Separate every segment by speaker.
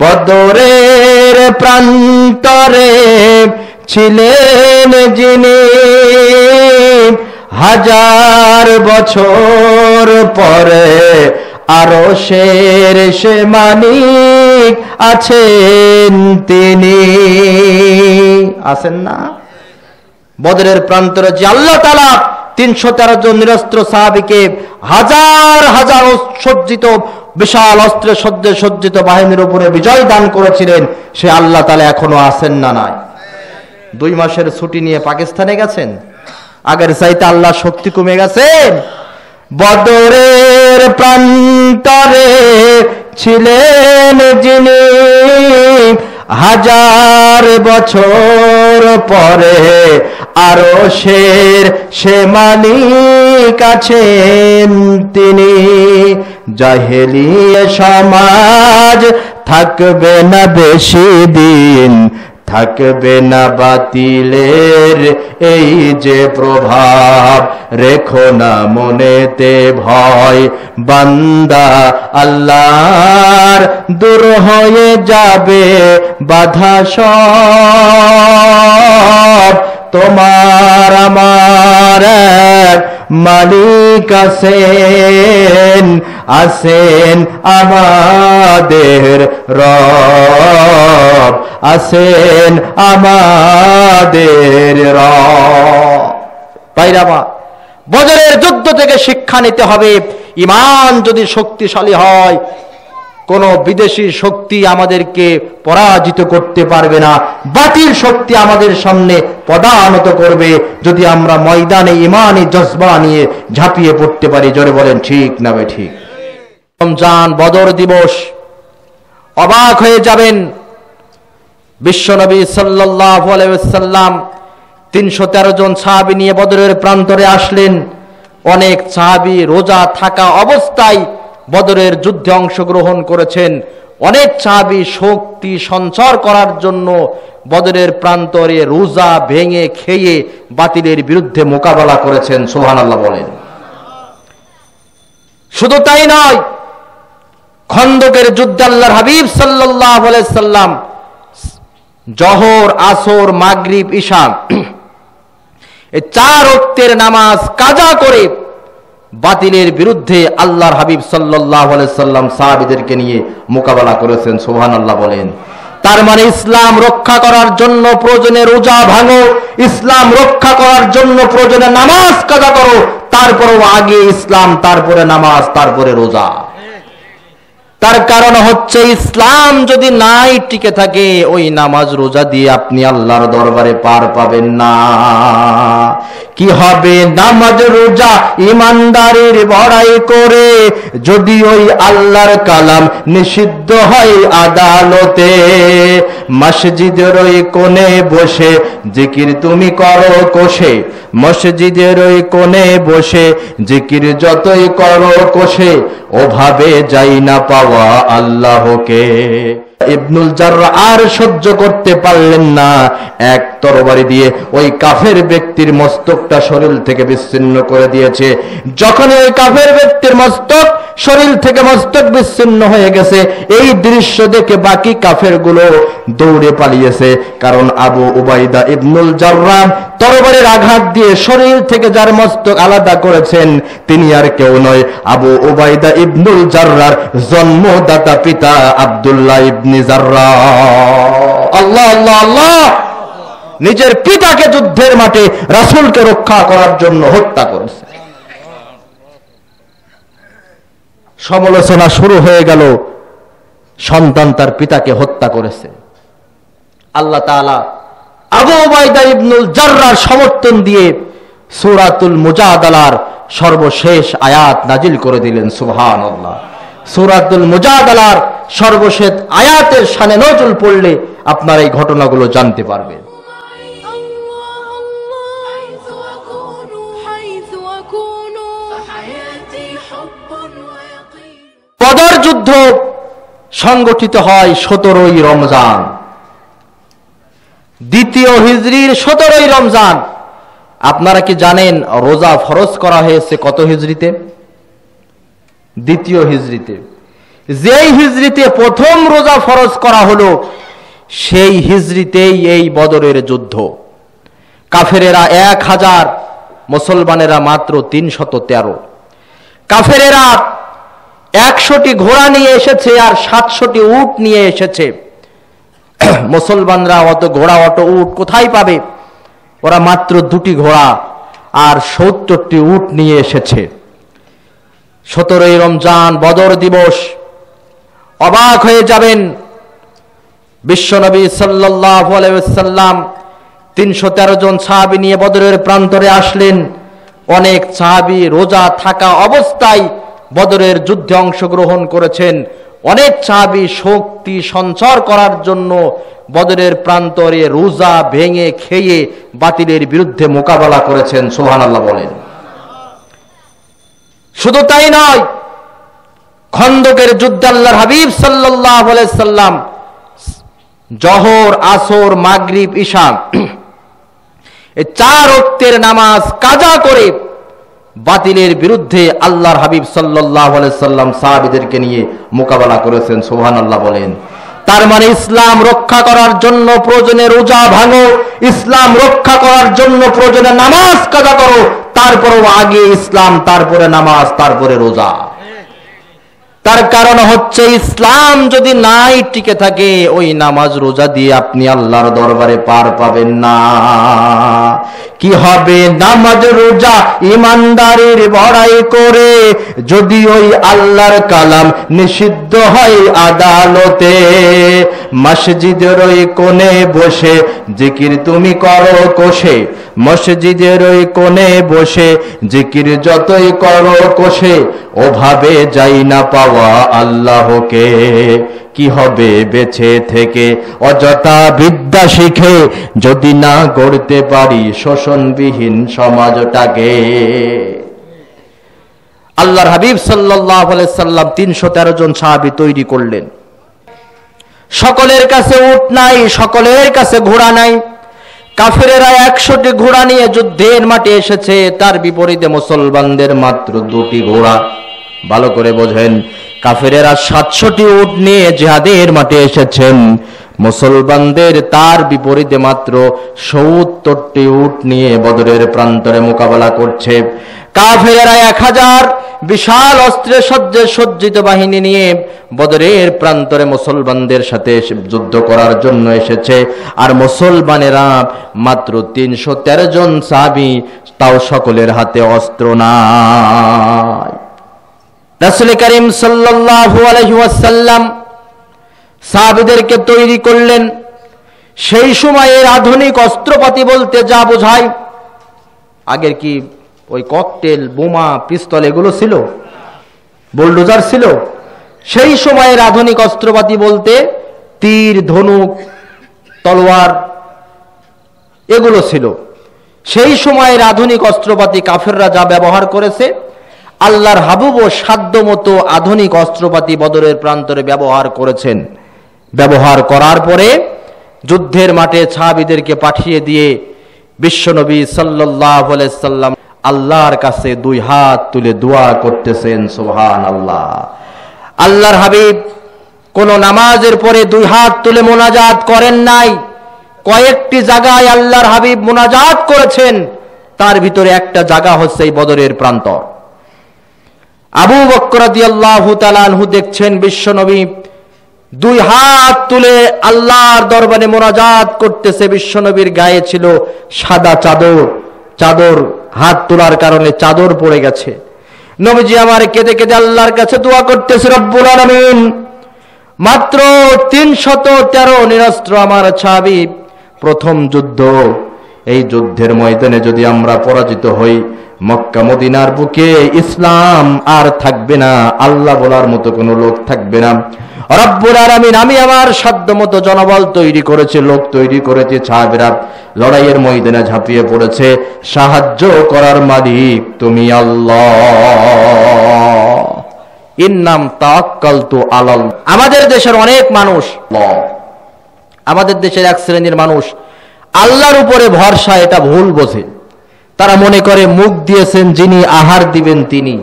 Speaker 1: বদরের প্রান্তরে ছিলেন যিনি, হাজার বছর পরে আরশের সে মালিক আছেন তিনি। আছেন না? বদরের প্রান্তরে যে আল্লাহ তাআলা 313 জন নিরস্ত্র সাহাবীকে হাজার হাজার সজ্জিত বিশাল অস্ত্রে সজ্জিত বাহিনীর উপরে বিজয় দান করেছিলেন, সে আল্লাহ তাআলা এখনো আছেন না নাই? 2 মাসের ছুটি নিয়ে পাকিস্তানে গেছেন? আগের চাইতে আল্লাহ শক্তি কমে গেছেন? বদরের প্রান্তরে ছিলেন যিনি, হাজার বছর পরে আরশের সে মালিক আছেন তিনি। জাহেলিয়া সমাজ থাকবে না বেশি দিন, থাকবে না বাতিলের এই যে প্রভাব, রেখো না মনেতে ভয় বান্দা আল্লাহর, দূর হয়ে যাবে বাধা সব। তোমার আমার এক মালিক আছেন, আছেন আমাদের রব, আছেন আমাদের রব। ভাইরাবা, বদরের যুদ্ধ থেকে শিক্ষা নিতে হবে, ঈমান যদি শক্তিশালী হয় কোন বিদেশি শক্তি আমাদেরকে পরাজিত করতে পারবে না। বাতিল শক্তি আমাদের সামনে পদানত করবে যদি আমরা ময়দানে ঈমানি জজবা নিয়ে ঝাঁপিয়ে পড়তে পারি। জোরে বলেন ঠিক না বেঠিক? রমজান বদর দিবস, অবাক হয়ে যাবেন, বিশ্বনবী সাল্লাল্লাহু আলাইহি ওয়াসাল্লাম 313 জন সাহাবী নিয়ে বদরের প্রান্তরে আসলেন। অনেক সাহাবী রোজা থাকা অবস্থায় বদরের যুদ্ধে অংশগ্রহণ করেছেন। অনেক সাহাবী শক্তি সঞ্চার করার জন্য বদরের প্রান্তরে রোজা ভেঙে খেয়ে বাতিলের বিরুদ্ধে মোকাবেলা করেছেন। সুবহানাল্লাহ বলেন। শুধু তাই নয়, খন্দকের যুদ্ধে আল্লাহর হাবিব সাল্লাল্লাহু আলাইহি সাল্লাম জোহর, আসর, মাগরিব, ইশা এই 4 ওয়াক্তের নামাজ কাজা করে বাতিলের বিরুদ্ধে আল্লাহর হাবিব সাল্লাল্লাহু আলাইহি সাল্লাম সাহাবীদেরকে নিয়ে মোকাবেলা করেছেন। সুবহানাল্লাহ বলেন। তার মানে ইসলাম রক্ষা করার জন্য প্রয়োজনে রোজা ভাঙো, ইসলাম রক্ষা করার জন্য প্রয়োজনে নামাজ কাজা করো, তারপরেও আগে ইসলাম, তারপরে নামাজ, তারপরে রোজা। তার কারণ হচ্ছে ইসলাম যদি নাই টিকে থাকে, ওই নামাজ রোজা দিয়ে আপনি আল্লাহর দরবারে পার পাবেন না। কি হবে নামাজ রোজা ইমানদারির বড়াই করে, যদি ওই আল্লাহর কালাম নিষিদ্ধ হয় আদালতে। মসজিদের ওই কোণে বসে জিকির তুমি করো কোষে, মসজিদের ওই কোণে বসে জিকির যতই করো কোষে, ওভাবে যাই না পাওয়া আল্লাহকে। ইবনুল জাররা আর সহ্য করতে পারলেন না, এক তরবারি দিয়ে ওই কাফের ব্যক্তির মস্তকটা শরীর থেকে বিচ্ছিন্ন করে দিয়েছে। যখন ওই কাফের ব্যক্তির মস্তক শরীর থেকে মস্তক বিচ্ছিন্ন হয়ে গেছে, এই দৃশ্য দেখে বাকি কাফেরগুলো দৌড়ে পালিয়েছে। কারণ আবু উবাইদা ইবনুল জাররা তরবারির আঘাত দিয়ে শরীর থেকে যার মস্তক আলাদা করেছেন, তিনি আর কেউ নয়, আবু উবাইদা ইবনুল জাররার জন্মদাতা পিতা আব্দুল্লাহ ইবনে জাররা। আল্লাহ আল্লাহ আল্লাহ! নিজের পিতাকে যুদ্ধের মাঠে রাসূলকে রক্ষা করার জন্য হত্যা করেছে। সমালোচনা শুরু হয়ে গেল, সন্তান তার পিতাকে হত্যা করেছে। আল্লাহ তাআলা আবু উবাইদা ইবনুল জাররার সমর্থন দিয়ে সূরাতুল মুজাদালার সর্বশেষ আয়াত নাজিল করে দিলেন। সুবহানাল্লাহ। সূরাতুল মুজাদালার সর্বশেষ আয়াতের শানে নজুল পড়লে আপনারা এই ঘটনাগুলো জানতে পারবেন। বদর যুদ্ধ সংগঠিত হয় 17ই রমজান, দ্বিতীয় হিজরির 17ই রমজান। আপনারা কি জানেন রোজা ফরজ করা হয়েছে কত হিজরিতে? দ্বিতীয় হিজরিতে। যেই হিজরিতে প্রথম রোজা ফরজ করা হলো সেই হিজরিতেই এই বদরের যুদ্ধ। কাফেরেরা 1000, মুসলমানেরা মাত্র 313। কাফেরেরা 100টি ঘোড়া নিয়ে এসেছে আর 700টি উট নিয়ে এসেছে। মুসলমানরা অত ঘোড়া অত উট কোথায় পাবে? ওরা মাত্র 2টি ঘোড়া আর 70টি উট নিয়ে এসেছে। 17ই রমজান বদর দিবস। অবাক হয়ে যাবেন, বিশ্বনবী সাল্লাল্লাহু আলাইহি ওয়াসাল্লাম 313 জন সাহাবী নিয়ে বদরের প্রান্তরে আসলেন। অনেক সাহাবী রোজা থাকা অবস্থায় বদরের যুদ্ধে অংশগ্রহণ করেছেন। অনেক সাহাবী শক্তি সঞ্চার করার জন্য বদরের প্রান্তরে রোজা ভেঙে খেয়ে বাতিলের বিরুদ্ধে মোকাবেলা করেছেন। সুবহানাল্লাহ বলেন। শুধু তাই নয়, খন্দকের যুদ্ধে আল্লাহর হাবিব সাল্লাল্লাহু আলাইহি সাল্লাম জোহর, আসর, মাগরিব, ইশা এই 4 ওয়াক্তের নামাজ কাজা করে বাতিলের বিরুদ্ধে আল্লাহর হাবিব সাল্লাল্লাহু আলাইহি সাল্লাম সাহাবীদেরকে নিয়ে মোকাবেলা করেছেন। সুবহানাল্লাহ বলেন। তার মানে ইসলাম রক্ষা করার জন্য প্রয়োজনে রোজা ভাঙো, ইসলাম রক্ষা করার জন্য প্রয়োজনে নামাজ কাজা করো, তারপরেও আগে ইসলাম, তারপরে নামাজ, তারপরে রোজা। তার কারণ হচ্ছে ইসলাম যদি নাই টিকে থাকে, ওই নামাজ রোজা দিয়ে আপনি আল্লাহর দরবারে পার পাবেন না। কি হবে নামাজ রোজা ইমানদারির বড়াই করে, যদি ওই আল্লাহর কালাম নিষিদ্ধ হয় আদালতে। মসজিদের ওই কোণে বসে জিকির তুমি করো কোষে, মসজিদের ওই কোণে বসে জিকির যতই করো কোষে, ওভাবে যাই না পাওয়া আল্লাহকে। কি হবে বেঁচে থেকে অযথা বিদ্যা শিখে, যদি না গড়তে পারি শোষণবিহীন সমাজটাকে। আল্লাহর হাবিব সাল্লাল্লাহু আলাইহি সাল্লাম 313 জন সাহাবী তৈরি করলেন। সকলের কাছে উট নাই, সকলের কাছে ঘোড়া নাই। কাফেরেরা 100টি ঘোড়া নিয়ে যুদ্ধের মাঠে এসেছে, তার বিপরীতে মুসলমানদের মাত্র 2টি ঘোড়া। ভালো করে বোঝেন, কাফেরেরা 700টি উট নিয়ে জিহাদের মাঠে এসেছেন, মুসলমানদের তার বিপরীতে মাত্র 70টি উট নিয়ে বদরের প্রান্তরে মোকাবেলা করছে। কাফেরেরা 1000 বিশাল অস্ত্রে সজ্জিত বাহিনী নিয়ে বদরের প্রান্তরে মুসলমানদের সাথে যুদ্ধ করার জন্য এসেছে, আর মুসলমানেরা মাত্র 313 জন সাহাবী, তাও সকলের হাতে অস্ত্র নাই। রাসূল করিম সাল্লাল্লাহু আলাইহি ওয়াসাল্লাম সাহাবীদেরকে তৈরি করলেন। সেই সময়ের আধুনিক অস্ত্রপাতি বলতে যা বোঝায়, আগের কি ওই ককটেল, বোমা, পিস্তল এগুলো ছিল, বুলডোজার ছিল। সেই সময়ের আধুনিক অস্ত্রপাতি বলতে তীর, ধনুক, তলোয়ার এগুলো ছিল। সেই সময়ের আধুনিক অস্ত্রপাতি কাফেররা যা ব্যবহার করেছে, আল্লাহর হাবিবও সাধ্যমতো আধুনিক অস্ত্রপাতি বদরের প্রান্তরে ব্যবহার করেছেন। ব্যবহার করার পরে যুদ্ধের মাঠে সাহাবীদেরকে পাঠিয়ে দিয়ে বিশ্বনবী সাল্লাল্লাহু আলাইহি সাল্লাম আল্লাহর কাছে 2 হাত তুলে দোয়া করতেছেন। সুবহানাল্লাহ। আল্লাহর হাবিব কোন নামাজের পরে 2 হাত তুলে মোনাজাত করেন নাই। কয়েকটি জায়গায় আল্লাহর হাবিব মোনাজাত করেছেন, তার ভিতরে একটা জায়গা হচ্ছে এই বদরের প্রান্তর। আবু বকর রাদিয়াল্লাহু তাআলা আনহু দেখছেন বিশ্বনবী 2 হাত তুলে আল্লাহর দরবারে মোনাজাত করতেছে। বিশ্বনবীর গায়ে ছিল সাদা চাদর, হাত তোলার কারণে চাদর পড়ে গেছে। নবীজি আমার কেঁদে কেঁদে আল্লাহর কাছে দোয়া করতেছে, রব্বুল আলামিন, মাত্র 313 নিরস্ত্র আমার সাহাবী, প্রথম যুদ্ধ, এই যুদ্ধের ময়দানে যদি আমরা পরাজিত হই, মক্কা মদিনার বুকে ইসলাম আর থাকবে না, আল্লাহ বলার মতো কোনো লোক থাকবে না। রব্বুল আলামিন, আমি আমার সাধ্যমতো জনবল তৈরি করেছি, লোক তৈরি করেছি, সাহাবীরা লড়াইয়ের ময়দানে ঝাঁপিয়ে পড়েছে। সাহায্য করার মালিক তুমি আল্লাহ। ইন্নাম তাওয়াক্কালতু আলাল্লাহ। আমাদের দেশের অনেক মানুষ, আমাদের দেশের এক শ্রেণীর মানুষ আল্লাহর উপরে ভরসা এটা ভুল বোঝে। তারা মনে করে মুখ দিয়েছেন যিনি, আহার দিবেন তিনি,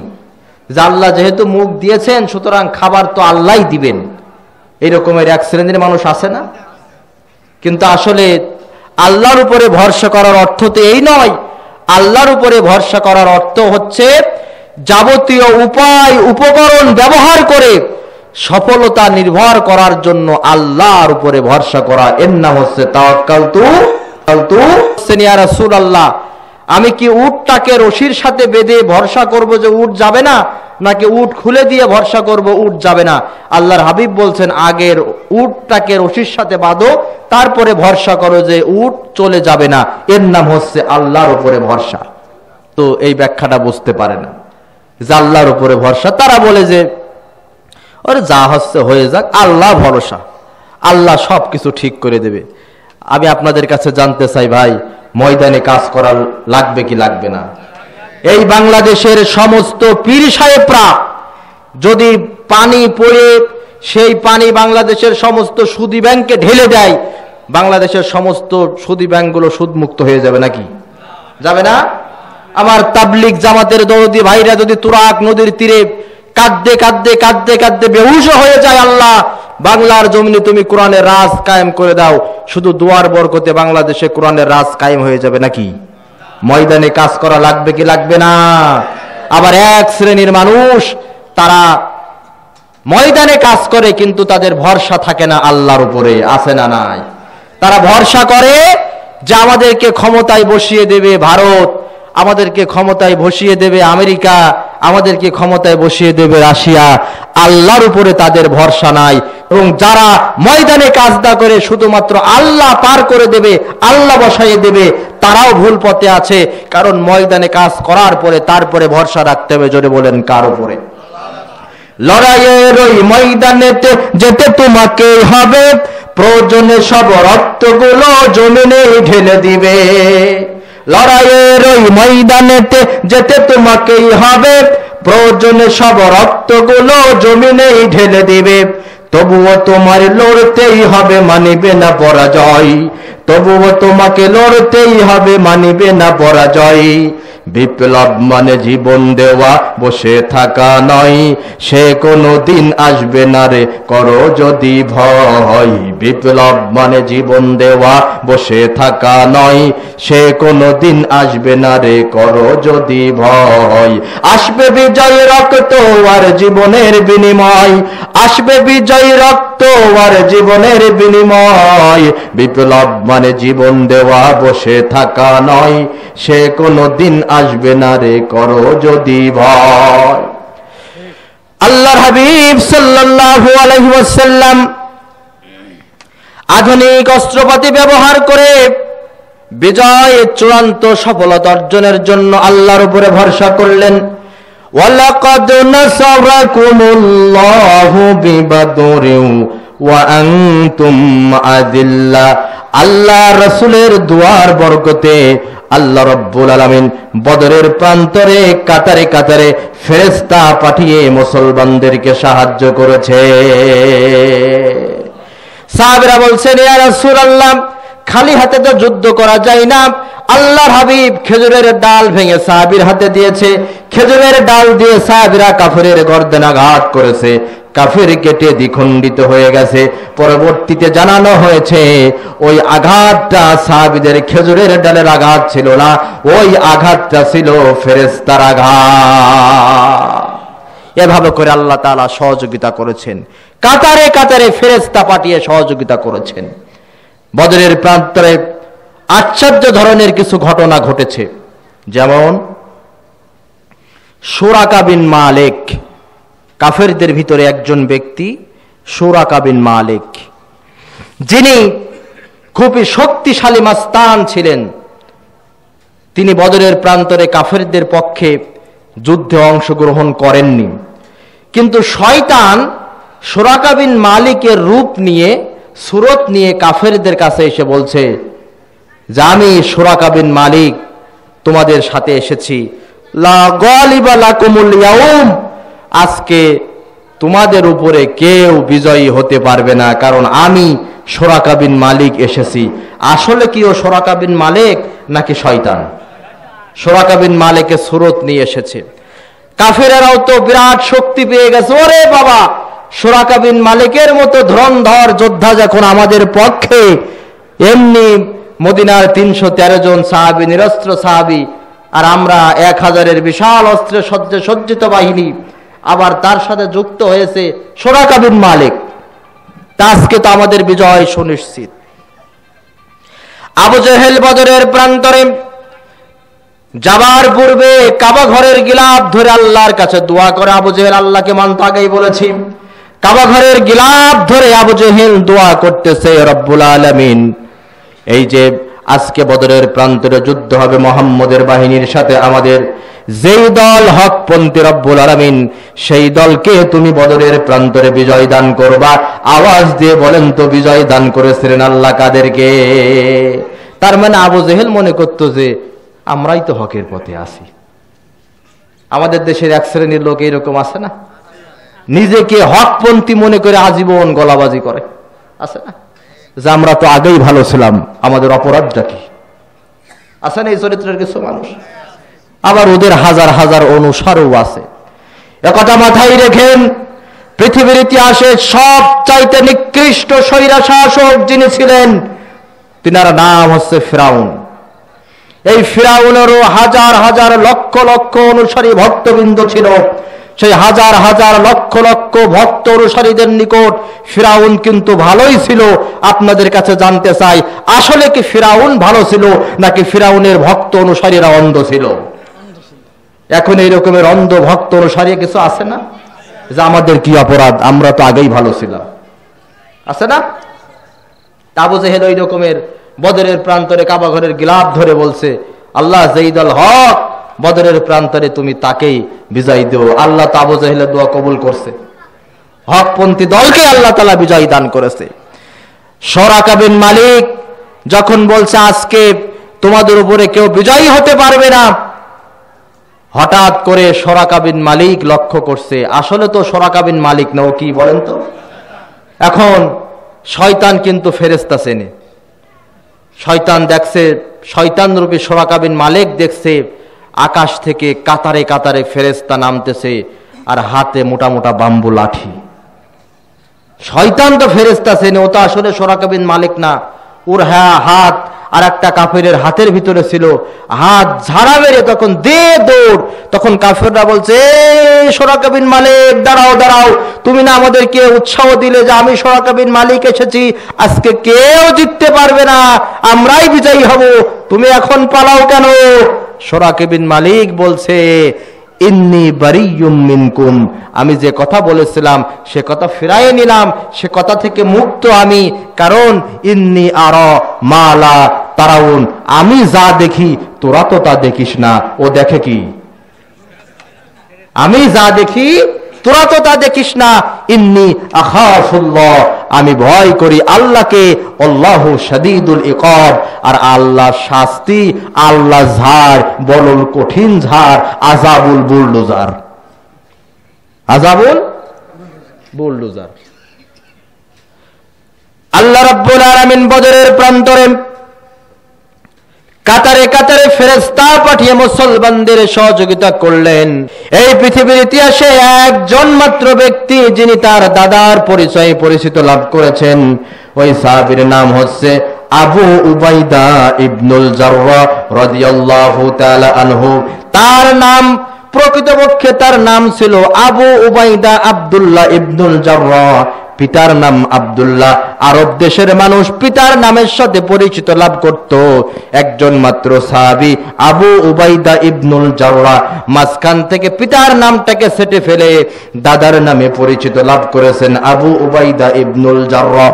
Speaker 1: যে আল্লাহ যেহেতু মুখ দিয়েছেন সুতরাং খাবার তো আল্লাহই দিবেন, এরকমের এক শ্রেণীর মানুষ আছে না? কিন্তু আসলে আল্লাহর উপরে ভরসা করার অর্থ তো এই নয়। আল্লাহর উপরে ভরসা করার অর্থ হচ্ছে যাবতীয় উপায় উপকরণ ব্যবহার করে সফলতা নির্ভর করার জন্য আল্লাহর উপরে ভরসা করা। এর নাম হচ্ছে তাওয়াক্কালতু ইয়া রাসূলুল্লাহ, আমি কি উটটাকে রশির সাথে বেঁধে ভরসা করব যে উট যাবে না, নাকি উট খুলে দিয়ে ভরসা করব উট যাবে না? আল্লাহর হাবিব বলছেন আগের উটটাকে রশির সাথে বাঁধো, তারপরে ভরসা করো যে উট চলে যাবে না। এর নাম হচ্ছে আল্লাহর উপরে ভরসা। তো এই ব্যাখ্যাটা বুঝতে পারে না যে আল্লাহর উপরে ভরসা। তারা বলে যে ওরে যা হচ্ছে হয়ে যাক, আল্লাহ ভরসা, আল্লাহ সব কিছু ঠিক করে দেবে। আমি আপনাদের কাছে জানতে চাই ভাই, ময়দানে কাজ করা লাগবে কি লাগবে না? এই বাংলাদেশের সমস্ত পীর সাহেবরা যদি পানি পড়ে সেই পানি বাংলাদেশের সমস্ত সুদী ব্যাংকে ঢেলে দেয়, বাংলাদেশের সমস্ত সুদী ব্যাংকগুলো সুদমুক্ত হয়ে যাবে নাকি? যাবে না? আমার তাবলিগ জামাতের দরদি ভাইরা যদি তুরাগ নদীর তীরে কাঁদতে কাঁদতে কাঁদতে কাঁদতে বেহুশ হয়ে যায়, আল্লাহ বাংলার জমিনে তুমি কোরআনের রাজ কায়েম করে দাও, শুধু দুয়ার বরকতে বাংলাদেশে কোরআনের রাজ কায়েম হয়ে যাবে নাকি? ময়দানে কাজ করা লাগবে কি লাগবে না? আবার এক শ্রেণীর মানুষ তারা ময়দানে কাজ করে কিন্তু তাদের ভরসা থাকে না আল্লাহর উপরে, আছে না নাই? তারা ভরসা করে যে আমাদেরকে ক্ষমতায় বসিয়ে দেবে ভারত, আমাদেরকে ক্ষমতায় বসিয়ে দেবে আমেরিকা, আমাদেরকে ক্ষমতায় বসিয়ে দেবে রাশিয়া। আল্লাহর উপরে তাদের ভরসা নাই। এবং যারা ময়দানে কাজ না করে শুধুমাত্র আল্লাহ পার করে দেবে, আল্লাহ বসাইয়ে দেবে, তারাও ভুল পথে আছে। কারণ ময়দানে কাজ করার পরে তারপরে ভরসা রাখতে হবে। জোরে বলেন কার উপরে? লড়াইয়ের ওই ময়দানেতে যেতে তোমাকে হবে, প্রয়োজনে সব রক্তগুলো জমিনে ঢেলে দিবে। লড়াইয়ের ওই ময়দানেতে যেতে তোমাকেই হবে, প্রয়োজনে সব রক্তগুলো জমিনে ঢেলে দিবে। তবুও তোমার লড়তেই হবে, মানিবে না পরাজয়। তবুও তোমাকে লড়তেই হবে, মানিবে না পরাজয়। বিপ্লব মানে জীবন দেওয়া, বসে থাকা নয়, সে কোনো দিন আসবে না রে, করো যদি ভয়। বিপ্লব মানে জীবন দেওয়া, বসে থাকা নয়, সে কোনো দিন আসবে না রে, করো যদি ভয়। আসবে বিজয় রক্ত আর জীবনের বিনিময়, আসবে বিজয় রক্ত আর জীবনের বিনিময়। বিপ্লব মানে জীবন দেওয়া, বসে থাকা নয়, সে কোনো দিন আসবে না রে, করো যদি ভয়। আল্লাহর হাবিব সাল্লাল্লাহু আলাইহি ওয়াসাল্লাম আধুনিক অস্ত্রপাতি ব্যবহার করে বিজয় চূড়ান্ত সফলতা অর্জনের জন্য আল্লাহর উপরে ভরসা করলেন। ওয়ালাকাদ নাসারাকুমুল্লাহু বিবাদরিন ওয়া আনতুম আযিল্লা। আল্লাহ রাসূলের দুয়ার বরকতে আল্লাহ রাব্বুল আলামিন বদরের প্রান্তরে কাতারে কাতারে ফেরেশতা পাঠিয়ে মুসলমানদেরকে সাহায্য করেছে। সাহাবীরা বলছেন, ইয়া রাসূলুল্লাহ, খালি হাতে তো যুদ্ধ করা যায় না। আল্লাহর হাবিব খেজুরের ডাল ভেঙে সাহাবীর হাতে দিয়েছে, খেজুরের ডাল দিয়ে সাহাবীরা কাফেরের গর্দান আঘাত করেছে, কাফের কেটে দ্বিখণ্ডিত হয়ে গেছে। পরবর্তীতে জানানো হয়েছে ওই আঘাতটা সাহাবীদের খেজুরের ডালের আঘাত ছিল না, ওই আঘাতটা ছিল ফেরেশতার আঘাত। এভাবে করে আল্লাহ তাআলা সহযোগিতা করেছেন, কাতারে কাতারে ফেরেশতা পাঠিয়ে সহযোগিতা করেছেন। বদরের প্রান্তরে আশ্চর্য ধরনের কিছু ঘটনা ঘটেছে। যেমন সুরাকা বিন মালিক, কাফেরদের ভিতরে একজন ব্যক্তি সুরাকা বিন মালিক, যিনি খুবই শক্তিশালী মাস্তান ছিলেন। তিনি বদরের প্রান্তরে কাফেরদের পক্ষে যুদ্ধে অংশগ্রহণ করেননি, কিন্তু শয়তান সুরাকা বিন মালিকের রূপ নিয়ে, সুরত নিয়ে কাফেরদের কাছে এসে বলছে যে আমি সুরাকা বিন মালিক তোমাদের সাথে এসেছি, লা গালিবা লাকুমুল ইয়াউম, আজকে তোমাদের উপরে কেউ বিজয়ী হতে পারবে না, কারণ আমি সুরাকা বিন মালিক এসেছি। আসলে কি ও সুরাকা বিন মালিক নাকি শয়তান? সুরাকা বিন মালিকের সুরত নিয়ে এসেছে। কাফেরেরাও তো বিরাট শক্তি পেয়ে গেছে। ওরে বাবা, সুরাকা বিন মালিকের মতো ধরনধর যোদ্ধা যখন আমাদের পক্ষে, এমনি মদিনার 313 জন সাহাবী, নিরস্ত্র সাহাবী, আর আমরা 1000-এর বিশাল অস্ত্রে সজ্জিত বাহিনী, আবার তার সাথে যুক্ত হয়েছে সুরাকা বিন মালিক, তা আজকে তো আমাদের বিজয় সুনিশ্চিত। আবু জেহেল বদরের প্রান্তরে যাবার পূর্বে কাবা ঘরের গিলাফ ধরে আল্লাহর কাছে দোয়া করে। আবু জেহেল আল্লাহকে মানতে আগেই বলেছি, কাবা ঘরের গিলাফ ধরে আবু জেহেল দোয়া করতেছে, রব্বুল আলামিন, এই যে আজকে বদরের প্রান্তরে যুদ্ধ হবে মুহাম্মদের বাহিনীর সাথে, আমাদের যেই দল হকপন্থী, রব্বুল আলামিন সেই দলকে তুমি বদরের প্রান্তরে বিজয় দান করবা। আওয়াজ দিয়ে বলেন তো, বিজয় দান করেছিলেন আল্লাহ কাদেরকে? তার মানে আবু জেহেল মনে করতো যে আমরাই তো হকের পথে আছি। আমাদের দেশের এক শ্রেণীর লোক এরকম আছে না, নিজেকে হকপন্থী মনে করে আজীবন গলাবাজি করে, আছে না, যে আমরা তো আগেই ভালো ছিলাম, আমাদের অপরাধটা কি? আছে না এই চরিত্রের কিছু মানুষ? আবার ওদের হাজার হাজার অনুসারও আছে। একথা মাথায় রেখেন, পৃথিবীর ইতিহাসে সব চাইতে নিকৃষ্ট স্বৈরা শাসক যিনি ছিলেন, তিনার নাম হচ্ছে ফিরাউন। এই ফিরাউনেরও হাজার হাজার লক্ষ লক্ষ অনুসারী ভক্তবৃন্দ ছিল। সেই হাজার হাজার লক্ষ লক্ষ ভক্ত অনুসারীদের নিকট ফিরাউন কিন্তু ভালোই ছিল। আপনাদের কাছে জানতে চাই, আসলে কি ফিরাউন ভালো ছিল, নাকি ফিরাউনের ভক্ত অনুসারীরা অন্ধ ছিল? এখন এই রকমের অন্ধ ভক্ত অনুসারী কিছু আছে না, যে আমাদের কি অপরাধ, আমরা তো আগেই ভালো ছিলাম, আছে না? আবু জেহেল ওই রকমের বদরের প্রান্তরে কাবা ঘরের গিলাফ ধরে বলছে, আল্লাহ যেই দল হক বদরের প্রান্তরে তুমি তাকেই বিজয় দিও। আল্লাহ তো আবু জেহেলের দোয়া কবুল করছে, হকপন্থী দলকে আল্লাহ তাআলা বিজয় দান করেছে। সুরাকা বিন মালিক যখন বলছে আজকে তোমাদের উপরে কেউ বিজয়ী হতে পারবে না, হঠাৎ করে সুরাকা বিন মালিক লক্ষ্য করছে আসলে তো সুরাকা বিন মালিক না, ও কি বলেন তো? এখন শয়তান কিন্তু ফেরেশতা চেনে। শয়তান দেখছে, শয়তান রূপী সুরাকা বিন মালিক দেখছে আকাশ থেকে কাতারে কাতারে ফেরেশতা নামতেছে, আর হাতে মোটা মোটা বাম্বু লাঠি। শয়তান তো ফেরেশতা চেনে, ও তো আসলে সুরাকা বিন মালিক না। ওর হাত আর একটা কাফেরের হাতের ভিতরে ছিল, হাত ঝাড়া মেরে তখন দে দৌড়। তখন কাফেররা বলছে, সুরাকা বিন মালিক দাঁড়াও দাঁড়াও, তুমি না আমাদেরকে উৎসাহ দিলে যে আমি সুরাকা বিন মালিক এসেছি, আজকে কেউ জিততে পারবে না, আমরাই বিজয়ী হব, তুমি এখন পালাও কেন? সুরাকা বিন মালিক বলছে, ইন্নী বারিয়্যুম মিনকুম, আমি যে কথা বলেছিলাম সে কথা ফিরাইয়ে নিলাম, সে কথা থেকে মুক্ত আমি। কারণ ইন্নী আরা মা লা তারাউন, আমি যা দেখি তোরা তো তা দেখিস না। ও দেখে কি? আমি যা দেখি তোরা তো তা দেখিস না। ইন্নী আখাফুল্লাহ, আমি ভয় করি আল্লাহকে। আল্লাহু শাদীদুল ইকাব, আর আল্লাহ শাস্তি, আল্লাহ ঝাড়, বলল কঠিন ঝাড়, আযাবুল বুলডোজার, আযাবুল বুলডোজার। আল্লাহ রাব্বুল আলামিন বদরের প্রান্তরে কাতারে কাতারে ফেরেশতা পাঠিয়ে মুসলমানদের সহযোগিতা করলেন। এই পৃথিবীর ইতিহাসে একজন মাত্র ব্যক্তি যিনি তার দাদার পরিচয়ে পরিচিত লাভ করেছেন, ওই সাহাবীর নাম হচ্ছে আবু উবাইদা ইবনুল জাররাহ রাদিয়াল্লাহু তাআলা আনহু। তার নাম প্রকৃতপক্ষে তার নাম ছিল আবু উবাইদা আব্দুল্লাহ ইবনুল জাররাহ, পিতার নাম আব্দুল্লাহ। আরব দেশের মানুষ পিতার নামের সাথে পরিচিত লাভ করত। একজন মাত্র সাহাবী আবু উবাইদা ইবনুল জাররাহ মাঝখান থেকে পিতার নামটাকে সেটে ফেলে দাদার নামে পরিচিত লাভ করেছেন, আবু উবাইদা ইবনুল জাররাহ।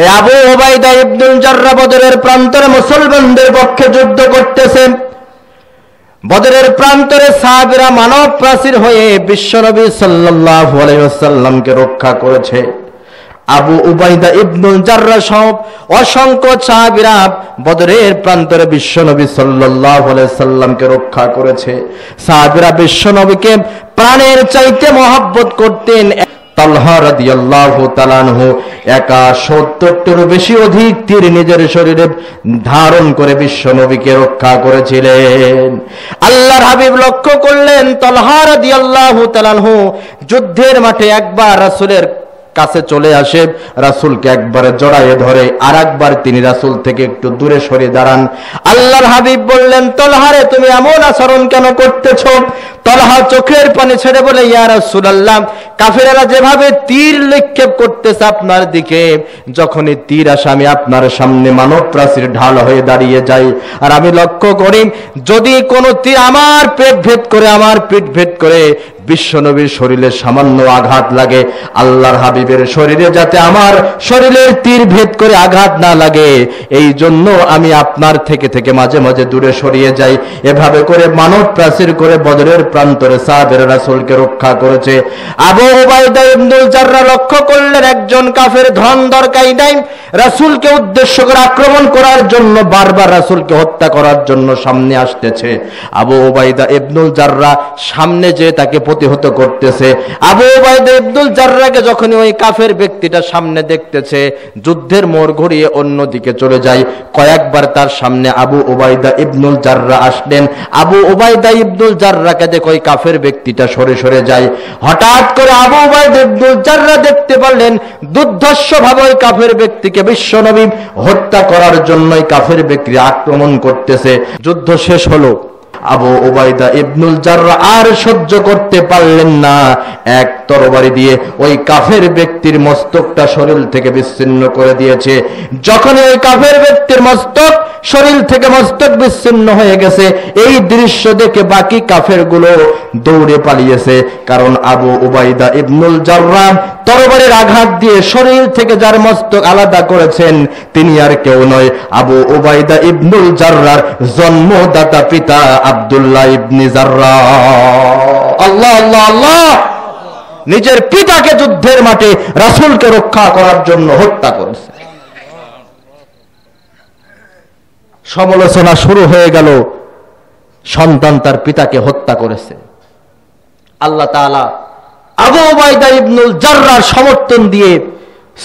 Speaker 1: এই আবু উবাইদা ইবনুল জাররাহ বদরের প্রান্তরে মুসলমানদের পক্ষে যুদ্ধ করতেছেন। বদরের প্রান্তরে সাহাবীরা মানব প্রাচীর হয়ে বিশ্বনবী সাল্লাল্লাহু আলাইহি ওয়াসাল্লামকে রক্ষা করেছে। আবু উবাইদা ইবনুল জাররাহ সহ অসংখ্য সাহাবীরা বদরের প্রান্তরে বিশ্বনবী সাল্লাল্লাহু আলাইহি ওয়াসাল্লামকে রক্ষা করেছে। সাহাবীরা বিশ্বনবীকে প্রাণের চাইতে মহব্বত করতেন। তালহা রাদিয়াল্লাহু তাআলা আনহু একা 70টিরও বেশি অধিক তীর নিজের শরীরে ধারণ করে বিশ্ব নবীকে রক্ষা করেছিলেন। আল্লাহর হাবিব লক্ষ্য করলেন তালহা রাদিয়াল্লাহু তাআলা আনহু যুদ্ধের মাঠে একবার রাসূলের কাছে চলে আসে, রাসূলকে একবারে জড়ায়ে ধরে, আর একবার তিনি রাসূল থেকে একটু দূরে সরে দাঁড়ান। আল্লাহর হাবিব বললেন, তালহা রে, তুমি এমন আচরণ কেন করতেছো? তালহা চোখের পানি ছেড়ে বলে, ইয়া রাসূলুল্লাহ, কাফেররা যেভাবে তীর নিক্ষেপ করতেছে আপনার দিকে, যখনই তীর আসে আমি আপনার সামনে মানব প্রাচীর ঢাল হয়ে দাঁড়িয়ে যাই, আর আমি লক্ষ্য করি যদি কোনো তীর আমার পেট ভেদ করে, আমার পিঠ ভেদ করে বিশ্বনবীর শরীরে সামান্য আঘাত লাগে, আল্লাহর হাবিবের শরীরে যাতে আমার শরীরের তীর ভেদ করে আঘাত না লাগে, এই জন্য আমি আপনার থেকে থেকে মাঝে মাঝে দূরে সরিয়ে যাই। এভাবে করে মানব প্রাচীর করে বদরের প্রান্তরে সাহাবেরা রাসূলকে রক্ষা করেছে। আবু উবাইদা ইবনুল জাররাহ লক্ষ্য করলেন একজন কাফের ধন দরকারি নাই, রাসূলকে উদ্দেশ্য করে আক্রমণ করার জন্য, বারবার রাসূলকে হত্যা করার জন্য সামনে আসতেছে। আবু উবাইদা ইবনুল জাররাহ সামনে যে তাকে প্রতিহত করতেছে। আবু উবাইদা ইবনুল জাররাহকে যখন ওই কাফের ব্যক্তিটা সামনে দেখতেছে, যুদ্ধের মোড় ঘুরিয়ে অন্যদিকে চলে যায়। কয়েকবার তার সামনে আবু উবাইদা ইবনুল জাররাহ আসলেন। আবু উবাইদা ইবনুল জাররাহকে দেখে ওই কাফের ব্যক্তিটা সরে সরে যায়। হঠাৎ করে আবু উবাইদা ইবনুল জাররাহ দেখতে পারলেন দুর্ধর্ষ ভাবে ওই কাফের ব্যক্তিকে বিশ্বনবী হত্যা করার জন্য কাফের ব্যক্তি আক্রমণ করতেছে। যুদ্ধ শেষ হলো। আবু উবাইদা ইবনুল জাররাহ আর সহ্য করতে পারলেন না, এক তরবারি দিয়ে ওই কাফের ব্যক্তির মস্তকটা শরীর থেকে বিচ্ছিন্ন করে দিয়েছে। যখন ওই কাফের ব্যক্তির মস্তক শরীর থেকে মস্তক বিচ্ছিন্ন হয়ে গেছে, এই দৃশ্য দেখে বাকি কাফেরগুলো দৌড়ে পালিয়েছে। কারণ আবু উবাইদা ইবনুল জাররাহ তরবারির আঘাত দিয়ে শরীর থেকে যার মস্তক আলাদা করেছেন তিনি আর কেউ নয়, আবু উবাইদা ইবনুল জাররাহর জন্মদাতা পিতা আব্দুল্লাহ ইবনে জাররাহ। আল্লাহ আল্লাহ আল্লাহ! নিজের পিতাকে যুদ্ধের মাঠে রাসূলকে রক্ষা করার জন্য হত্যা করেছে। সমালোচনা শুরু হয়ে গেল, সন্তান তার পিতাকে হত্যা করেছে। আল্লাহ তাআলা আবু উবাইদা ইবনুল জাররাহর সমর্থন দিয়ে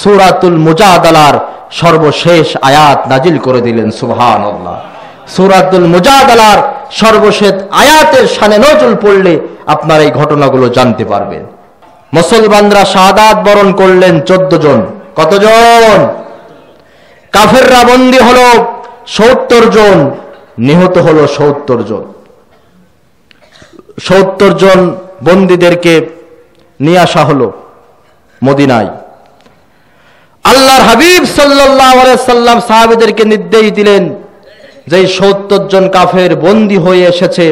Speaker 1: সূরাতুল মুজাদালার সর্বশেষ আয়াত নাজিল করে দিলেন। সুবহানাল্লাহ! সূরাতুল মুজাদালার সর্বশেষ আয়াতের শানে নজরুল পড়লে আপনারা এই ঘটনাগুলো জানতে পারবেন। মুসলমানরা শাহাদাত বরণ করলেন 14 জন। কতজন? কাফেররা বন্দী হলো 70 জন, নিহত হলো 70 জন। 70 জন বন্দীদেরকে নিয়ে আসা হলো মদিনায়। আল্লাহর হাবিব সাল্লাল্লাহু আলাইহি সাল্লাম সাহাবীদেরকে নির্দেশ দিলেন যে 70 জন কাফের বন্দী হয়ে এসেছে,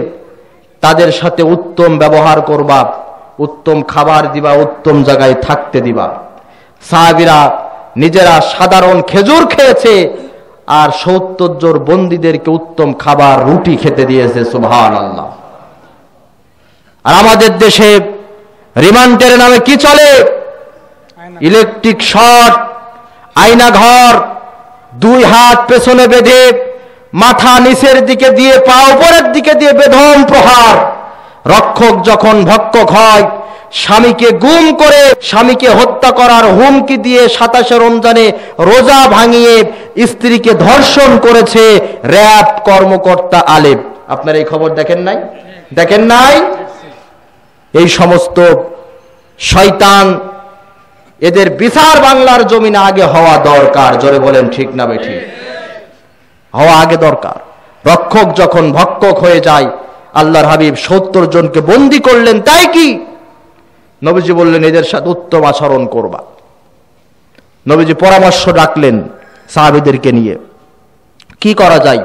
Speaker 1: তাদের সাথে উত্তম ব্যবহার করবা, উত্তম খাবার দিবা, উত্তম জায়গায় থাকতে দিবা। সাহাবীরা নিজেরা সাধারণ খেজুর খেয়েছে, আর 70 জন বন্দীদেরকে উত্তম খাবার রুটি খেতে দিয়েছে। সুবহানাল্লাহ! আর আমাদের দেশে রিমান্ডের নামে কি চলে? ইলেকট্রিক শর্ট, আয়না ঘর, 2 হাত পেছনে বেঁধে, মাথা নিচের দিকে দিয়ে, পা উপরের দিকে দিয়ে বেধম প্রহার। রক্ষক যখন ভক্ষক হয়, স্বামীকে গুম করে স্বামীকে হত্যা করার হুমকি দিয়ে 27 রমজানে রোজা ভাঙিয়ে স্ত্রীকে ধর্ষণ করেছে র‍্যাব কর্মকর্তা আলেপ। আপনারা এই খবর দেখেন নাই? দেখেন নাই? এই সমস্ত শয়তান, এদের বিচার বাংলার জমিনে আগে হওয়া দরকার। জোরে বলেন ঠিক না বেঠিক? হওয়া আগে দরকার। রক্ষক যখন ভক্ষক হয়ে যায়, আল্লাহর হাবিব 70 জনকে বন্দী করলেন। তাই কি? নবীজি বললেন এদের সাথে উত্তম আচরণ করবা। নবীজি পরামর্শ ডাকলেন সাহাবীদেরকে নিয়ে, কি করা যায়?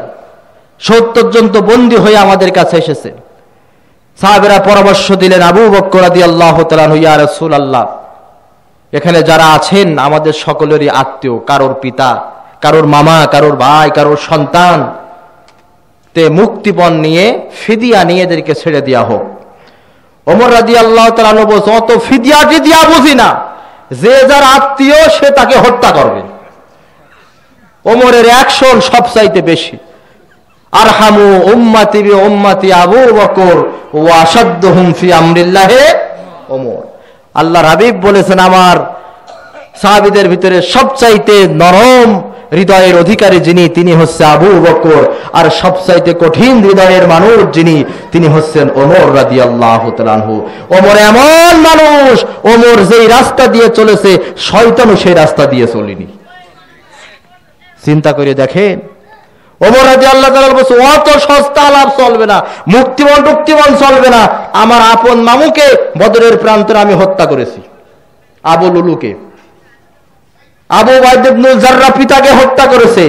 Speaker 1: 70 জন তো বন্দী হয়ে আমাদের কাছে এসেছে। সাহাবীরা পরামর্শ দিলেন, আবু বকর রাদিয়াল্লাহু তাআলা আনহু, ইয়া রাসূলুল্লাহ, এখানে যারা আছেন আমাদের সকলেরই আত্মীয়, কারোর পিতা, কারোর মামা, কারোর ভাই, কারোর সন্তান, তে মুক্তিপণ নিয়ে, ফিদিয়া নিয়ে এদেরকে ছেড়ে দেওয়া হোক। ওমর রাদিয়াল্লাহু তাআলা আনহু বলছেন, অত ফিদিয়া টিদিয়া বুঝি না, যে যার আত্মীয় সে তাকে হত্যা করবে। ওমরের অ্যাকশন সবচাইতে বেশি। আরহামু উম্মতি বি উম্মতি আবু বকর ওয়া আশাদ্দুহুম ফি আমরিল্লাহি ওমর। আল্লাহর হাবিব বলেছেন, আমার সাহাবীদের ভিতরে সবচাইতে নরম হৃদয়ের অধিকারী যিনি, তিনি হচ্ছে আবু বকর, আর সবচাইতে কঠিন হৃদয়ের মানুষ যিনি, তিনি হচ্ছেন ওমর রাদিয়াল্লাহু তাআলা আনহু। ওমর এমন মানুষ, ওমর যেই রাস্তা দিয়ে চলেছে শয়তানও সেই রাস্তা দিয়ে চলেনি। চিন্তা করে দেখেন, ওমর রাদিয়াল্লাহু তাআলা বলছে, অত সস্তা লাভ চলবে না, মুক্তিবন চলবে না। আমার আপন মামুকে বদরের প্রান্তরে আমি হত্যা করেছি, আবু লুলুকে। আবু উবাইদা ইবনে জাররাহ পিতাকে হত্যা করেছে।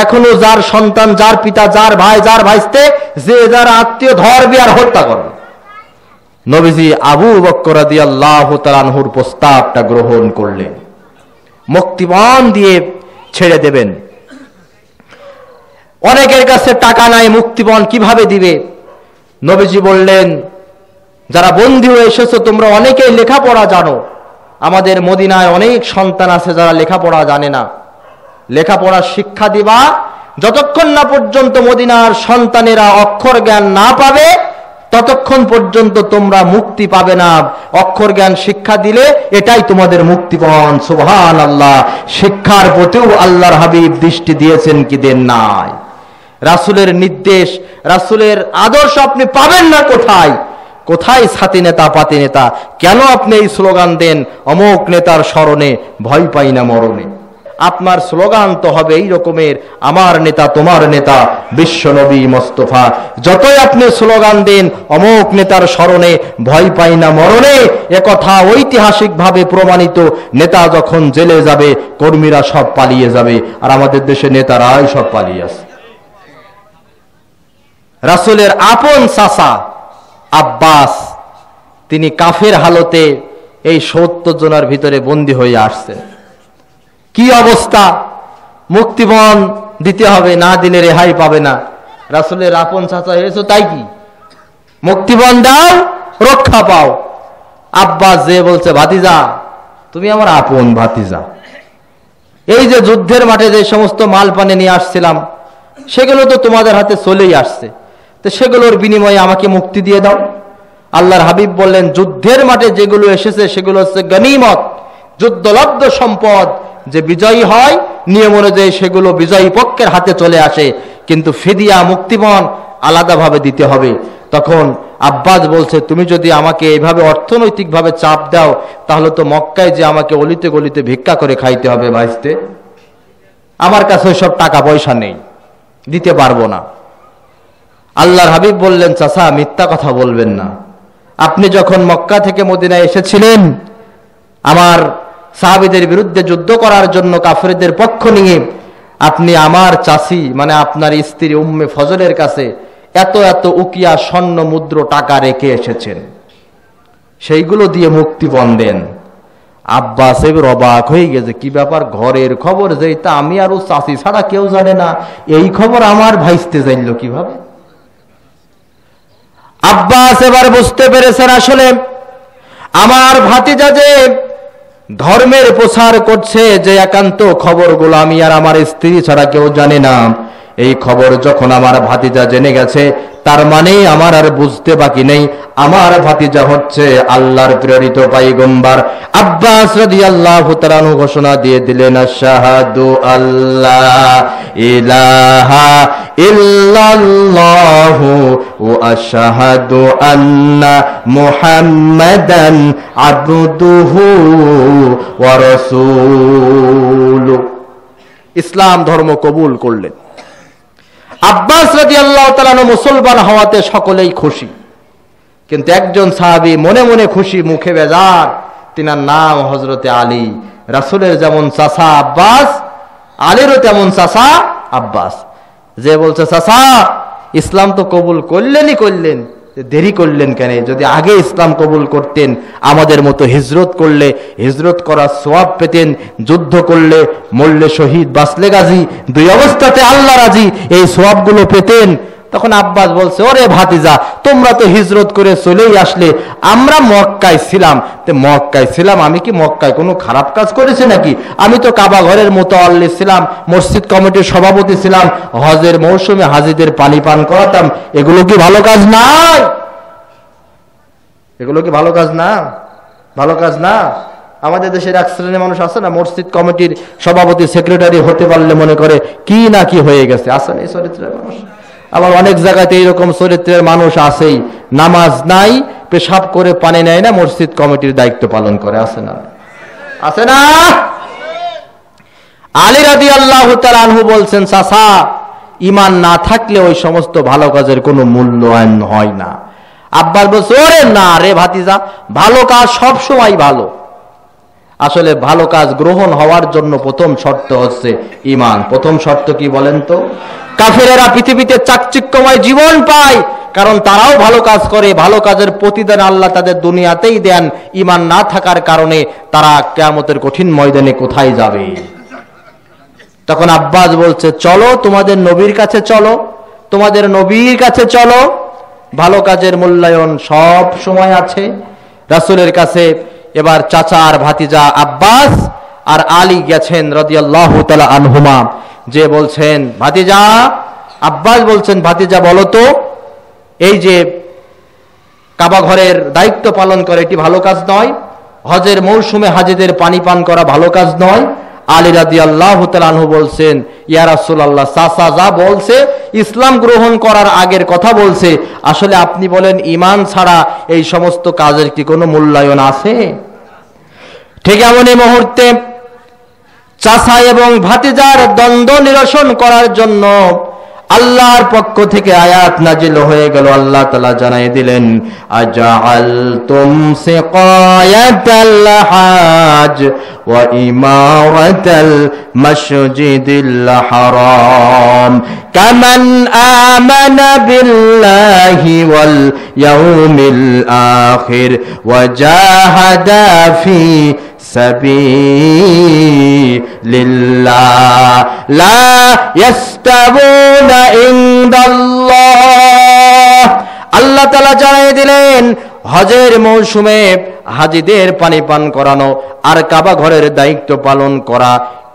Speaker 1: এখনো যার সন্তান, যার পিতা, যার ভাই, যার ভাইস্তে, যে যার আত্মীয় ধরবে আর হত্যা করবে। নবীজি আবু বকর রাদিয়াল্লাহু তাআলা আনহুর প্রস্তাবটা গ্রহণ করলেন, মুক্তিপণ দিয়ে ছেড়ে দেবেন। অনেকের কাছে টাকা নাই, মুক্তিপণ কিভাবে দিবে? নবীজি বললেন, যারা বন্দী হয়ে এসেছো তোমরা অনেকেই লেখাপড়া জানো, আমাদের মদিনায় অনেক সন্তান আছে যারা লেখাপড়া জানে না। লেখাপড়ার শিক্ষা দিবা, যতক্ষণ না পর্যন্ত মদিনার সন্তানেরা অক্ষর জ্ঞান না পাবে ততক্ষণ পর্যন্ত তোমরা মুক্তি পাবে না। অক্ষর জ্ঞান শিক্ষা দিলে এটাই তোমাদের মুক্তিপণ। সুবহানাল্লাহ। শিক্ষার প্রতিও আল্লাহর হাবিব দৃষ্টি দিয়েছেন কি দেন নাই? রাসূলের নির্দেশ, রাসূলের আদর্শ আপনি পাবেন না কোথায়? কোথায় ছাতি নেতা পাতি নেতা? কেন আপনি এই স্লোগান দেন, অমুক নেতার স্মরণে ভয় পাই না মরণে? আপনার স্লোগান তো হবে এই রকমের, আমার নেতা তোমার নেতা বিশ্ব নবী মোস্তফা। যতই আপনি স্লোগান দেন অমুক নেতার স্মরণে ভয় পাই না মরণে, একথা ঐতিহাসিকভাবে প্রমাণিত। নেতা যখন জেলে যাবে কর্মীরা সব পালিয়ে যাবে, আর আমাদের দেশে নেতারাই সব পালিয়ে আসে। রাসূলের আপন চাচা আব্বাস, তিনি কাফের হালতে এই ৭০ জনের ভিতরে বন্দী হয়ে আসছেন। কি অবস্থা! মুক্তিপণ দিতে হবে, না দিলে রেহাই পাবে না। রাসূলের আপন চাচা হয়েছে তাই কি? মুক্তিপণ দাও, রক্ষা পাও। আব্বাস যে বলছে, ভাতিজা তুমি আমার আপন ভাতিজা, এই যে যুদ্ধের মাঠে যে সমস্ত মাল পানি নিয়ে আসছিলাম সেগুলো তো তোমাদের হাতে চলেই আসছে, তো সেগুলোর বিনিময়ে আমাকে মুক্তি দিয়ে দাও। আল্লাহর হাবিব বললেন, যুদ্ধের মাঠে যেগুলো এসেছে সেগুলো হচ্ছে গনিমত, যুদ্ধলব্ধ সম্পদ। যে বিজয়ী হয় নিয়ম অনুযায়ী সেগুলো বিজয়ী পক্ষের হাতে চলে আসে, কিন্তু ফিদিয়া মুক্তিপণ আলাদাভাবে দিতে হবে। তখন আব্বাস বলছে, তুমি যদি আমাকে এইভাবে অর্থনৈতিকভাবে চাপ দাও তাহলে তো মক্কায় যে আমাকে অলিতে গলিতে ভিক্ষা করে খাইতে হবে ভাইস্তে, আমার কাছে সব টাকা পয়সা নেই, দিতে পারবো না। আল্লাহর হাবিব বললেন, চাচা মিথ্যা কথা বলবেন না। আপনি যখন মক্কা থেকে মদিনায় এসেছিলেন আমার সাহাবীদের বিরুদ্ধে যুদ্ধ করার জন্য কাফেরদের পক্ষ নিয়ে, আপনি আমার চাচি মানে আপনার স্ত্রী উম্মে ফজলের কাছে এত এত উকিয়া স্বর্ণ মুদ্র টাকা রেখে এসেছেন, সেইগুলো দিয়ে মুক্তিপণ দেন। আব্বাস এবার অবাক হয়ে গেছে, কি ব্যাপার, ঘরের খবর যেটা আমি আর ও চাচি ছাড়া কেউ জানে না, এই খবর আমার ভাইস্তে জানল কিভাবে? আব্বাস এবার বুঝতে পেরেছেন, আসলে আমার ভাতিজা যে ধর্মের প্রচার করছে, যে একান্ত খবরগুলো আমি আর আমার স্ত্রী ছাড়া কেউ জানে না, এই খবর যখন আমার ভাতিজা জেনে গেছে তার মানে আমার আর বুঝতে বাকি নেই, আমার ভাতিজা হচ্ছে আল্লাহর প্রেরিত পয়গম্বর। আব্বাস রাদিয়াল্লাহু তাআলা আনহু ঘোষণা দিয়ে দিলেন, আশহাদু আল্লাহ ইলাহা ইল্লাল্লাহু ওয়া আশহাদু আন্না মুহাম্মাদান আবদুহু ওয়া রাসূলুহু। ইসলাম ধর্ম কবুল করলেন। আব্বাস রাদিয়াল্লাহু তাআলা মুসলমান হওয়াতে সকলেই খুশি, কিন্তু একজন সাহাবী মনে মনে খুশি মুখে বেজার, তিনার নাম হযরতে আলী। রাসূলের যেমন চাচা আব্বাস, আলীরও তেমন চাচা আব্বাস। যে বলছে, চাচা ইসলাম তো কবুল করলেন, দেরি করলেন কেন? যদি আগে ইসলাম কবুল করতেন আমাদের মতো হিজরত করলে হিজরত করার সওয়াব পেতেন, যুদ্ধ করলে মরলে শহীদ বাঁচলে গাজী, দুই অবস্থাতে আল্লাহ রাজি, এই সওয়াবগুলো পেতেন। তখন আব্বাস বলছে, ওরে ভাতিজা তোমরা তো হিজরত করে চলেই আসলে, আমরা মক্কায় ছিলাম, মক্কায় ছিলাম, আমি কি মক্কায় কোনো খারাপ কাজ করেছি নাকি? আমি তো কাবা ঘরের মুতাওয়াল্লি ছিলাম, মসজিদ কমিটির সভাপতি ছিলাম, হজের মৌসুমে হাজিদের পানি পান করাতাম, এগুলো কি ভালো কাজ নাই? এগুলো কি ভালো কাজ না? ভালো কাজ না? আমাদের দেশের এক শ্রেণীর মানুষ আছে না, মসজিদ কমিটির সভাপতি সেক্রেটারি হতে পারলে মনে করে কি না কি হয়ে গেছে। আসেন এই চরিত্রের মানুষ। আবার অনেক জায়গাতে এইরকম চরিত্রের মানুষ আছেই, নামাজ নাই, পেশাব করে পানি নেয় না, মসজিদ কমিটির দায়িত্ব পালন করে। আছে না? আছে না? আলী রাদিয়াল্লাহু তাআলা আনহু বলছেন, চাচা, ঈমান না থাকলে ওই সমস্ত ভালো কাজের কোনো মূল্যায়ন হয় না। আব্বাস বলছে, ওরে না রে ভাতিজা, ভালো কাজ সব সময় ভালো। আসলে ভালো কাজ গ্রহণ হওয়ার জন্য প্রথম শর্ত হচ্ছে ঈমান। প্রথম শর্ত কি বলেন তো? কাফেরেরা পৃথিবীতে চাকচিক্যময় জীবন পায় কারণ তারাও ভালো কাজ করে, ভালো কাজের প্রতিদান আল্লাহ তাদের দুনিয়াতেই দেন। ঈমান না থাকার কারণে তারা কিয়ামতের কঠিন ময়দানে কোথায় যাবে? তখন আব্বাস বলছে, চলো তোমাদের নবীর কাছে চলো, তোমাদের নবীর কাছে চলো, ভালো কাজের মূল্যায়ন সব সময় আছে রাসূলের কাছে। এবার চাচা আর ভাতিজা আব্বাস আর আলী গেছেন রাদিয়াল্লাহু তাআলা আনহুমা, যে বলছেন, ভাতিজা, আব্বাস বলছেন, ভাতিজা বলো তো, এই যে কাবা ঘরের দায়িত্ব পালন করে এটি ভালো কাজ নয়? হজের মৌসুমে হাজিদের পানি পান করা ভালো কাজ নয়? আলী রাদিয়াল্লাহু তাআলা আনহু বলছেন, ইয়া রাসূলুল্লাহ, চাচা যা বলছে ইসলাম গ্রহণ করার আগের কথা বলছে। আসলে আপনি বলেন ঈমান ছাড়া এই সমস্ত কাজের কি কোনো মূল্যায়ন আছে? ঠিক এমনই মুহূর্তে চাচা এবং ভাতিজার দ্বন্দ্ব নিরসন করার জন্য আল্লাহর পক্ষ থেকে আয়াত নাজিল হয়ে গেল। আল্লাহ তাআলা জানাই দিলেন, আজআলতুম সিকায়াতাল হাজ ওয়া ইমারাতাল মাসজিদিল হারাম কামান আমানা বিল্লাহি ওয়াল ইয়াউমিল আখির ওয়া জাহাদা ফি সাবিলিল্লাহ লা ইয়াস্তাবুনা ইনদাল্লাহ। আল্লাহ তাআলা জানিয়ে দিলেন, হজের মৌসুমে হাজিদের পানি পান করানো আর কাবা ঘরের দায়িত্ব পালন করা,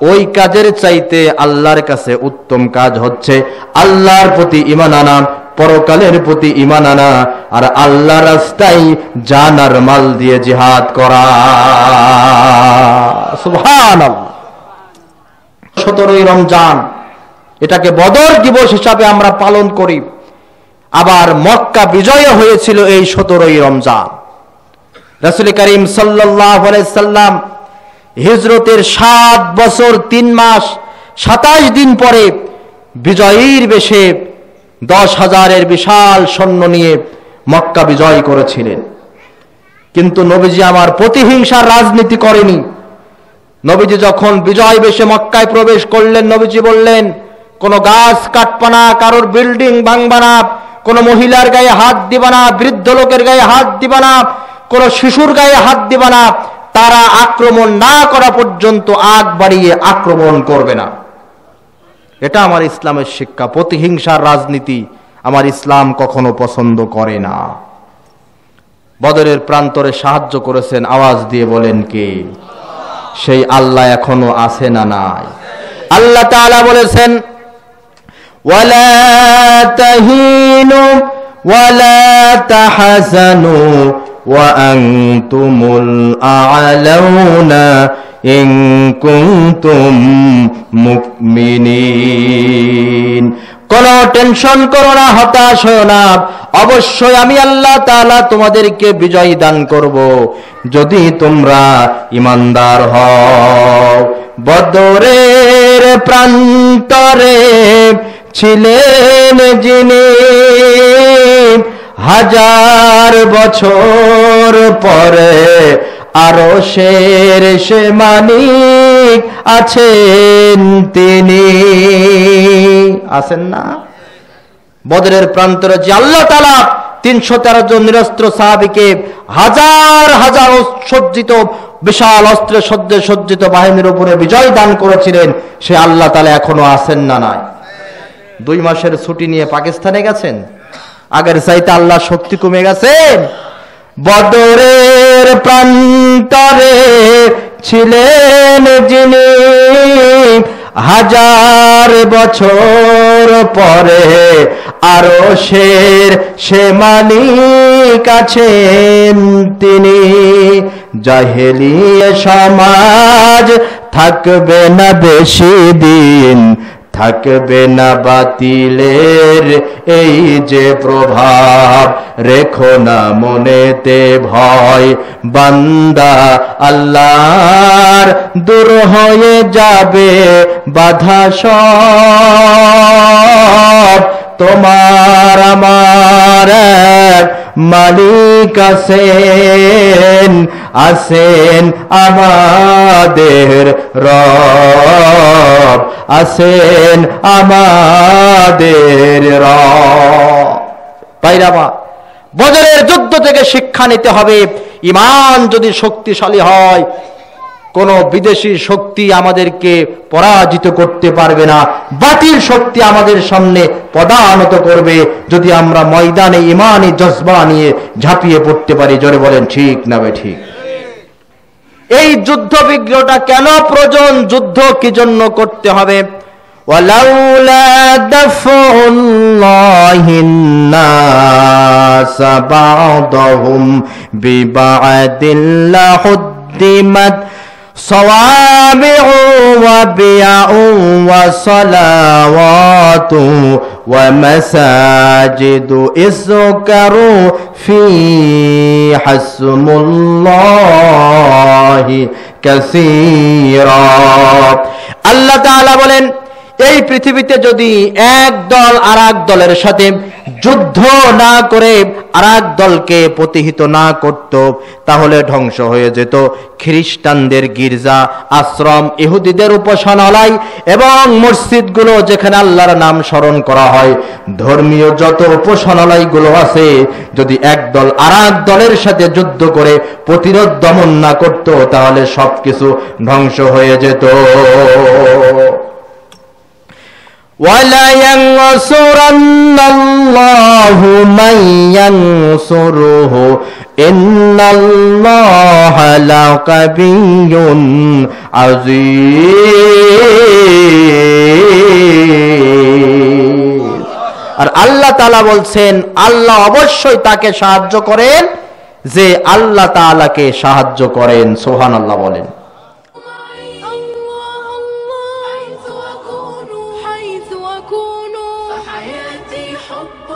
Speaker 1: ওই কাজের চাইতে আল্লাহর কাছে উত্তম কাজ হচ্ছে আল্লাহর প্রতি ঈমান আনা, পরকালের প্রতি ঈমান আনা, আর আল্লাহর রাস্তায় জান আর মাল দিয়ে জিহাদ করা। সুবহানাল্লাহ। 17ই রমজান, এটাকে বদর দিবস হিসাবে আমরা পালন করি। আবার মক্কা বিজয় হয়েছিল এই 17ই রমজান। রাসূল করিম সাল্লাল্লাহু আলাইহি সাল্লাম হিজরতের 7 বছর 3 মাস 27 দিন পরে বিজয়ীর বেশে 10,000-এর বিশাল সৈন্য নিয়ে মক্কা বিজয় করেছিলেন। কিন্তু নবীজি আমার প্রতিহিংসার রাজনীতি করেনি। নবীজি যখন বিজয় বেশে মক্কায় প্রবেশ করলেন, নবীজি বললেন, কোন গাছ কাটবা না, কারোর বিল্ডিং ভাঙবা না, কোন মহিলার গায়ে হাত দিবা না, বৃদ্ধ লোকের গায়ে হাত দিবা না, কোন শিশুর গায়ে হাত দিবা না, তারা আক্রমণ না করা পর্যন্ত আগ বাড়িয়ে আক্রমণ করবে না। এটা আমার ইসলামের শিক্ষা। প্রতিহিংসার রাজনীতি আমার ইসলাম কখনো পছন্দ করে না। বদরের প্রান্তরে সাহায্য করেছেন, আওয়াজ দিয়ে বলেন কে? সেই আল্লাহ এখনো আছে না নাই? আল্লাহ তাআলা বলেছেন, ওয়ালা তাহিনু ওয়ালা তাহজানু ওয়া আনতুমুল আ'লাউনা ইন কুনতুম মুমিনিন। কোনো টেনশন করো না, হতাশ হও না, অবশ্যই আমি আল্লাহ তাআলা তোমাদেরকে বিজয় দান করব যদি তোমরা ঈমানদার হও। বদরের প্রান্তরে ছিলেন যিনি, 1000 বছর পরে আরশের সে মালিক আছেন তিনি। আছেন না? বদরের প্রান্তরে যে আল্লাহ তাআলা 313 জন নিরস্ত্র সাহাবীকে হাজার হাজার সজ্জিত বিশাল অস্ত্রে সজ্জিত বাহিনীর উপরে বিজয় দান করেছিলেন, সে আল্লাহ তাআলা এখনো আছেন না নাই? 2 মাসের ছুটি নিয়ে পাকিস্তানে গেছেন, আগের চাইতে আল্লাহ শক্তি কমে গেছে? বদরের প্রান্তরে ছিলেন যিনি, 1000 বছর পরে আরশের সে মালিক আছেন তিনি। জাহেলিয়া সমাজ থাকবে না বেশি দিন, থাকবে না বাতিলের এই যে প্রভাব। রেখো না মনেতে ভয় বান্দা আল্লাহর, দূর হয়ে যাবে বাধা সব। তোমার আমার এক মালিক আছেন, আছেন আমাদের রব, আছেন আমাদের রব। ভাইরাবা, বদরের যুদ্ধ থেকে শিক্ষা নিতে হবে, ঈমান যদি শক্তিশালী হয় কোন বিদেশি শক্তি আমাদেরকে পরাজিত করতে পারবে না। বাতিল শক্তি আমাদের সামনে পদানত করবে যদি আমরা ময়দানে ঈমানি জজবা নিয়ে ঝাঁপিয়ে পড়তে পারি। জোরে বলেন ঠিক না ঠিক? এই যুদ্ধ বিগ্রহটা কেন প্রয়োজন? যুদ্ধ কি জন্য করতে হবে? ওয়ালাউলা দাফউল্লাহিন নাস বা'দাহুম বিবা'দিন লাহুদ্দিমাত সাওয়ামি'ু ওয়া বিয়া'ু ওয়া সালাওয়াতু ওয়া মাসাজিদু ইযকারু ফীহা ইসমুল্লাহি কাসীরা। আল্লাহ তাআলা বলেন, এই পৃথিবীতে যদি এক দল আর এক দলের সাথে যুদ্ধ না করে আর এক দলকে প্রতিহিত না করত, তাহলে ধ্বংস হয়ে যেত খ্রিস্টানদের গির্জা, আশ্রম, ইহুদিদের উপাসনালয় এবং মসজিদগুলো যেখানে আল্লাহর নাম স্মরণ করা হয়। ধর্মীয় যত উপাসনালয়গুলো আছে, যদি এক দল আর এক দলের সাথে যুদ্ধ করে প্রতিরোধ দমন না করত, তাহলে সবকিছু ধ্বংস হয়ে যেত। وَلَيَنْصُرَنَّ اللَّهُ مَنْ يَنْصُرُهُ إِنَّ اللَّهَ لَقَوِيٌّ عَزِيزٌ। আর আল্লাহ তাআলা বলছেন, আল্লাহ অবশ্যই তাকে সাহায্য করেন যে আল্লাহ তাআলাকে সাহায্য করেন। সুবহানাল্লাহ বলেন।
Speaker 2: حياتي حب